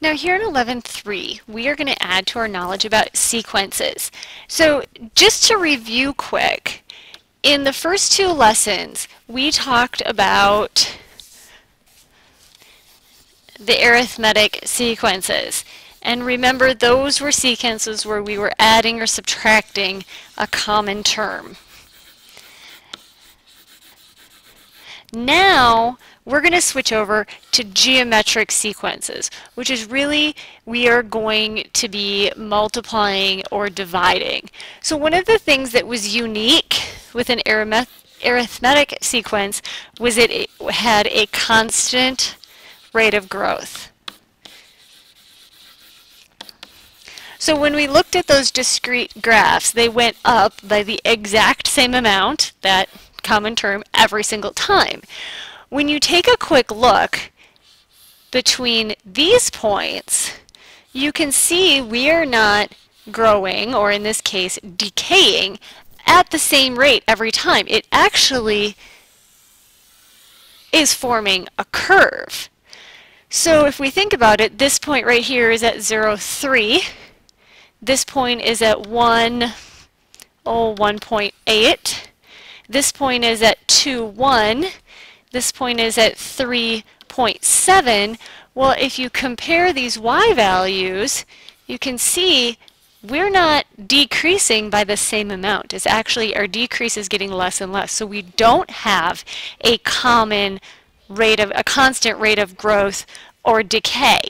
Now here in 11.3, we are going to add to our knowledge about sequences. So just to review quick, in the first two lessons, we talked about the arithmetic sequences. And remember, those were sequences where we were adding or subtracting a common term. Now, we're going to switch over to geometric sequences, which is really, we are going to be multiplying or dividing. So one of the things that was unique with an arithmetic sequence was it had a constant rate of growth. So when we looked at those discrete graphs, they went up by the exact same amount, that common term, every single time. When you take a quick look between these points, you can see we are not growing, or in this case, decaying, at the same rate every time. It actually is forming a curve. So if we think about it, this point right here is at 0, 3. This point is at 1.8. This point is at 2, 1. This point is at 3.7. Well, if you compare these y values, you can see we're not decreasing by the same amount. It's actually, our decrease is getting less and less. So we don't have a constant rate of growth or decay.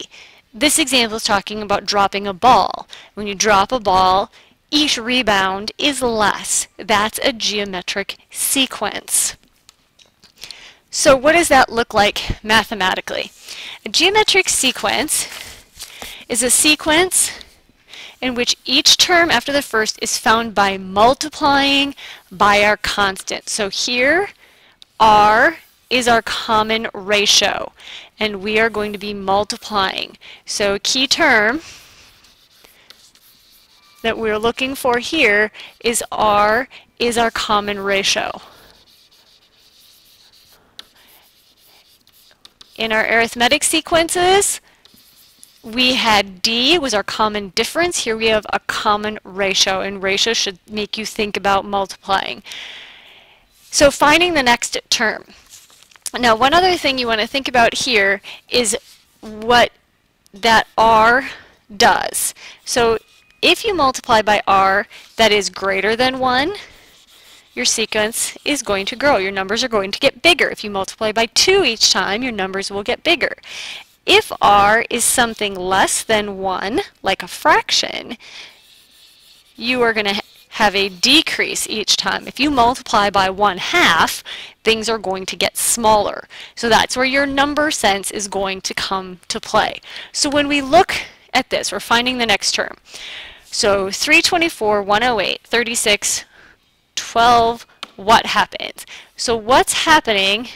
This example is talking about dropping a ball. When you drop a ball, each rebound is less. That's a geometric sequence. So what does that look like mathematically? A geometric sequence is a sequence in which each term after the first is found by multiplying by our constant. So here, r is our common ratio, and we are going to be multiplying. So a key term that we're looking for here is r is our common ratio. In our arithmetic sequences, we had d was our common difference. Here we have a common ratio, and ratio should make you think about multiplying. So finding the next term. Now, one other thing you want to think about here is what that r does. So if you multiply by r that is greater than 1, your sequence is going to grow. Your numbers are going to get bigger. If you multiply by 2 each time, your numbers will get bigger. If r is something less than 1, like a fraction, you are going to have a decrease each time. If you multiply by 1/2, things are going to get smaller. So that's where your number sense is going to come to play. So when we look at this, we're finding the next term. So 324, 108, 36, 12, what happens? So what's happening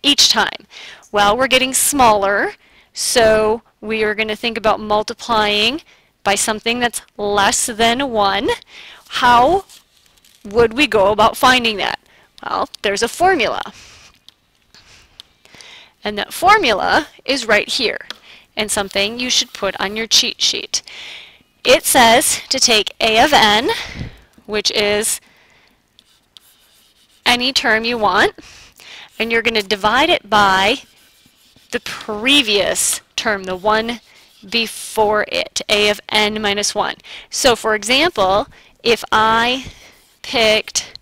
each time? Well, we're getting smaller, so we are going to think about multiplying by something that's less than 1. How would we go about finding that? Well, there's a formula. And that formula is right here, and something you should put on your cheat sheet. It says to take a of n, which is any term you want, and you're going to divide it by the previous term, the one before it, a of n minus 1. So for example, if I picked,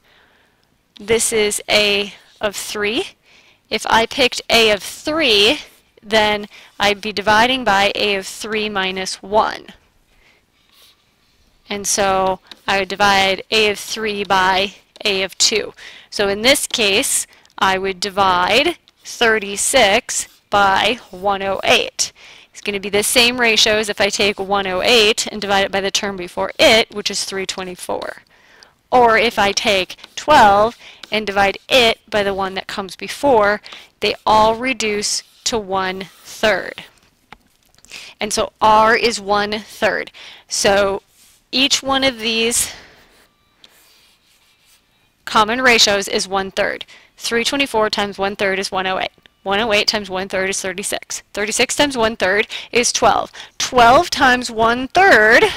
this is a of 3, if I picked a of 3, then I'd be dividing by a of 3 minus 1. And so I would divide a of 3 by a of 2. So in this case, I would divide 36 by 108. It's going to be the same ratio as if I take 108 and divide it by the term before it, which is 324. Or if I take 12 and divide it by the one that comes before, they all reduce to 1/3. And so r is 1/3. So each one of these common ratios is 1/3. 324 times 1/3 is 108. 108 times 1/3 is 36. 36 times 1/3 is 12. 12 times 1/3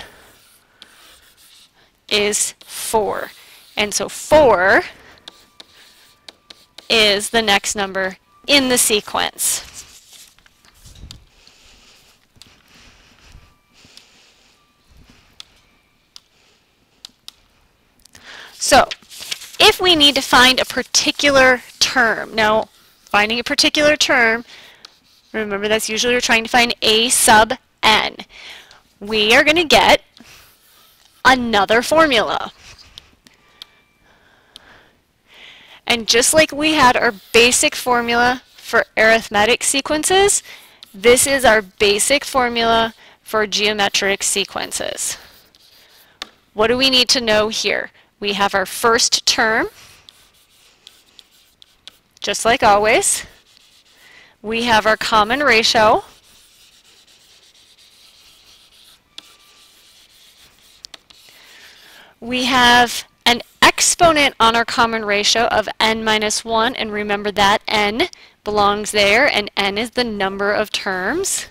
is 4. And so 4 is the next number in the sequence. So, if we need to find a particular term, now finding a particular term, remember that's usually we're trying to find a sub n. We are going to get another formula. And just like we had our basic formula for arithmetic sequences, this is our basic formula for geometric sequences. What do we need to know here? We have our first term, just like always. We have our common ratio. We have an exponent on our common ratio of n minus 1, and remember that n belongs there, and n is the number of terms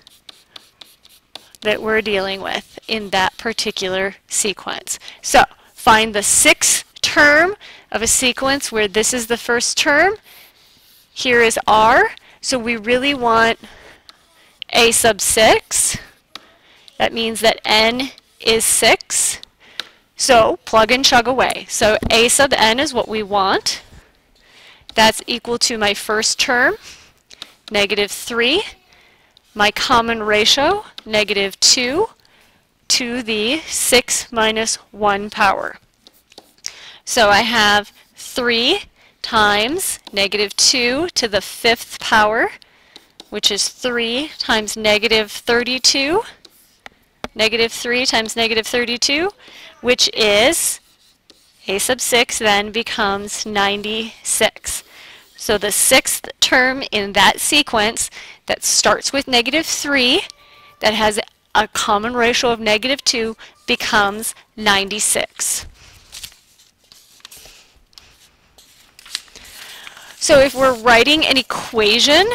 that we're dealing with in that particular sequence. So, find the sixth term of a sequence where this is the first term. Here is r, so we really want a sub 6. That means that n is 6. So plug and chug away. So a sub n is what we want. That's equal to my first term, -3. My common ratio, -2, to the 6 minus 1 power. So I have 3 times -2 to the 5th power, which is 3 times -32. -3 times -32, which is a sub 6 then becomes 96. So the sixth term in that sequence that starts with -3, that has a common ratio of -2, becomes 96. So if we're writing an equation,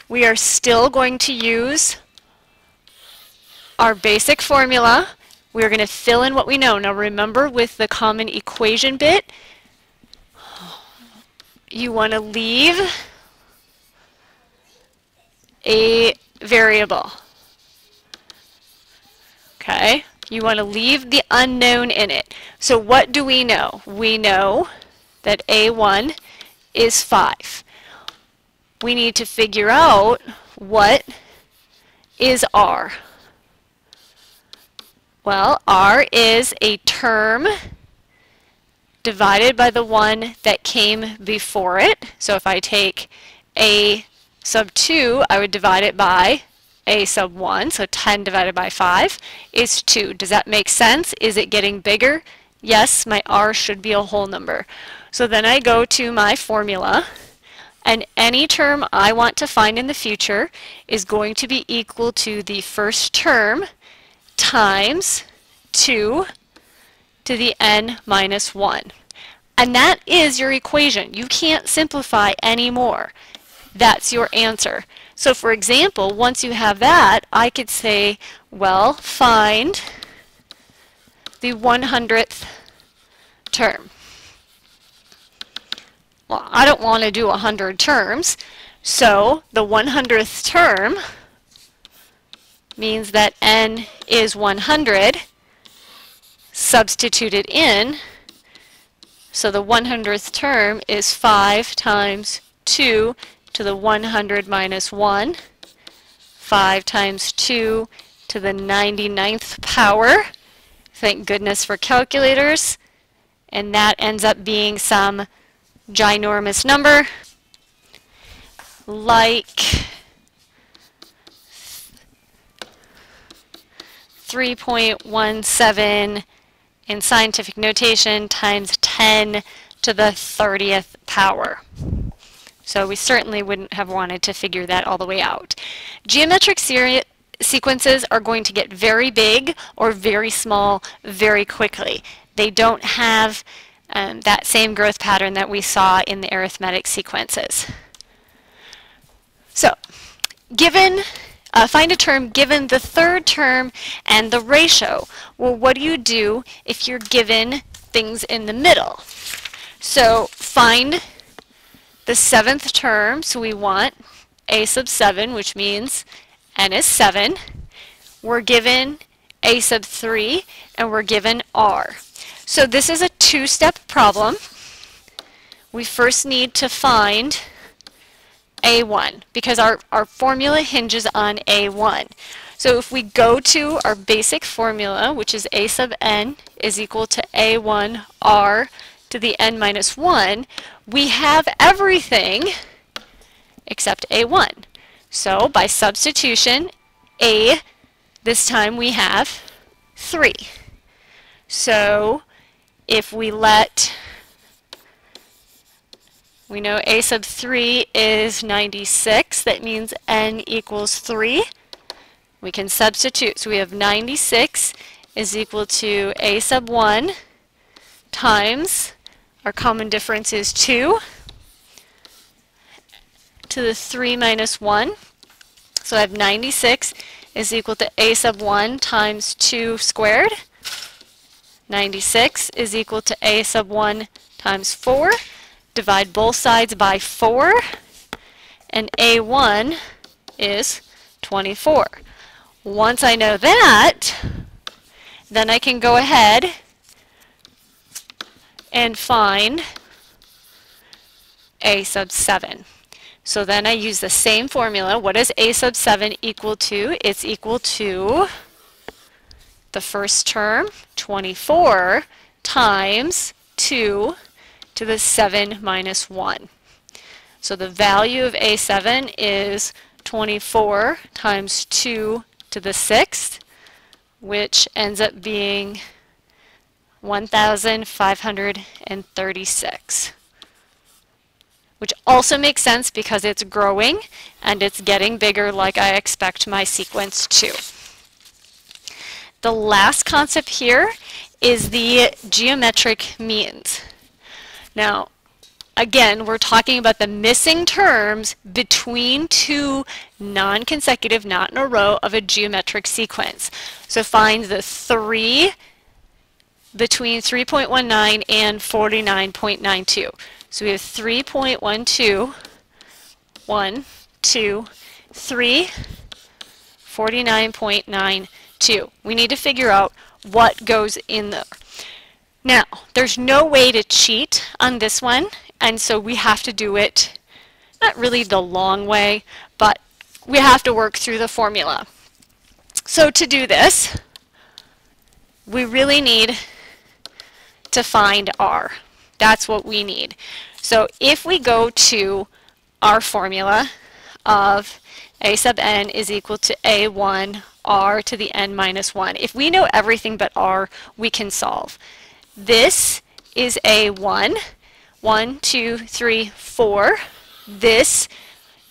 we are still going to use our basic formula. We're going to fill in what we know. Now remember, with the common equation bit, you want to leave a variable. Okay? You want to leave the unknown in it. So what do we know? We know that A1 is 5. We need to figure out what is R. Well, R is a term divided by the one that came before it. So if I take A sub 2, I would divide it by A sub 1. So 10 divided by 5 is 2. Does that make sense? Is it getting bigger? Yes, my R should be a whole number. So then I go to my formula, and any term I want to find in the future is going to be equal to the first term times 2 to the n minus 1. And that is your equation. You can't simplify anymore. That's your answer. So for example, once you have that, I could say, well, find the 100th term. Well, I don't want to do 100 terms, so the 100th term means that n is 100, substituted in, so the 100th term is 5 times 2 to the 100 minus 1, 5 times 2 to the 99th power. Thank goodness for calculators. And that ends up being some ginormous number, like 3.17 in scientific notation times 10 to the 30th power. So we certainly wouldn't have wanted to figure that all the way out. Geometric sequences are going to get very big or very small very quickly. They don't have that same growth pattern that we saw in the arithmetic sequences. So, find a term given the third term and the ratio. Well, what do you do if you're given things in the middle? So find the seventh term. So we want a sub 7, which means n is 7. We're given a sub 3, and we're given r. So this is a two-step problem. We first need to find a1 because our formula hinges on a1. So if we go to our basic formula, which is a sub n is equal to a1 r to the n minus 1, we have everything except a1. So by substitution, this time we have 3. So if we know a sub 3 is 96, that means n equals 3. We can substitute. So we have 96 is equal to a sub 1 times, our common difference is 2, to the 3 minus 1. So I have 96 is equal to a sub 1 times 2 squared. 96 is equal to a sub 1 times 4. Divide both sides by 4, and a1 is 24. Once I know that, then I can go ahead and find a sub 7. So then I use the same formula. What is a sub 7 equal to? It's equal to the first term, 24, times 2 to the 7 minus 1. So the value of a7 is 24 times 2 to the 6th, which ends up being 1,536. Which also makes sense because it's growing and it's getting bigger like I expect my sequence to. The last concept here is the geometric means. Now, again, we're talking about the missing terms between two non-consecutive, not in a row, of a geometric sequence. So find the 3 between 3.19 and 49.92. So we have 3.12, 1, 2, 3, 49.92. We need to figure out what goes in there. Now, there's no way to cheat on this one, and so we have to do it, not really the long way, but we have to work through the formula. So to do this, we really need to find r. That's what we need. So if we go to our formula of a sub n is equal to a1 r to the n minus 1, if we know everything but r, we can solve. This is a1, 1, 2, 3, 4. This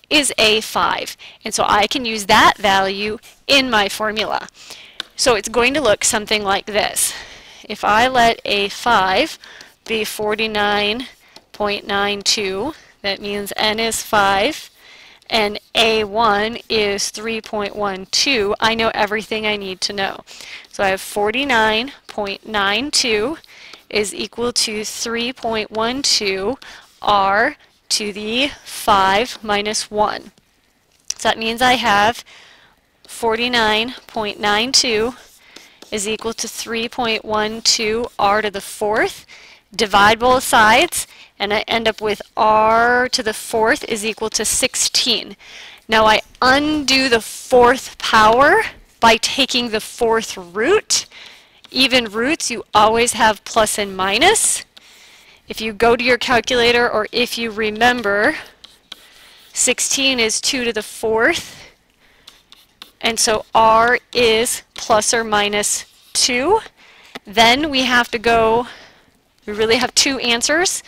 is a5. And so I can use that value in my formula. So it's going to look something like this. If I let a5 be 49.92, that means n is 5, and a1 is 3.12, I know everything I need to know. So I have 49.92 is equal to 3.12 r to the 5 minus 1. So that means I have 49.92 is equal to 3.12 r to the 4th. Divide both sides, and I end up with r to the 4th is equal to 16. Now I undo the 4th power by taking the 4th root. Even roots, you always have plus and minus. If you go to your calculator, or if you remember, 16 is 2 to the 4th, and so r is plus or minus 2. Then we have to go, we really have two answers,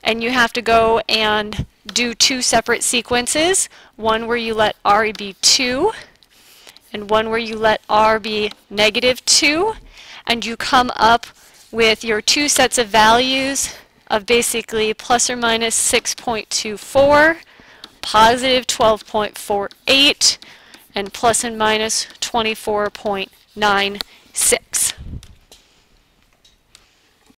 and you have to go and do two separate sequences, one where you let r be 2, and one where you let r be negative 2, and you come up with your two sets of values of basically plus or minus 6.24 positive 12.48 and plus and minus 24.96.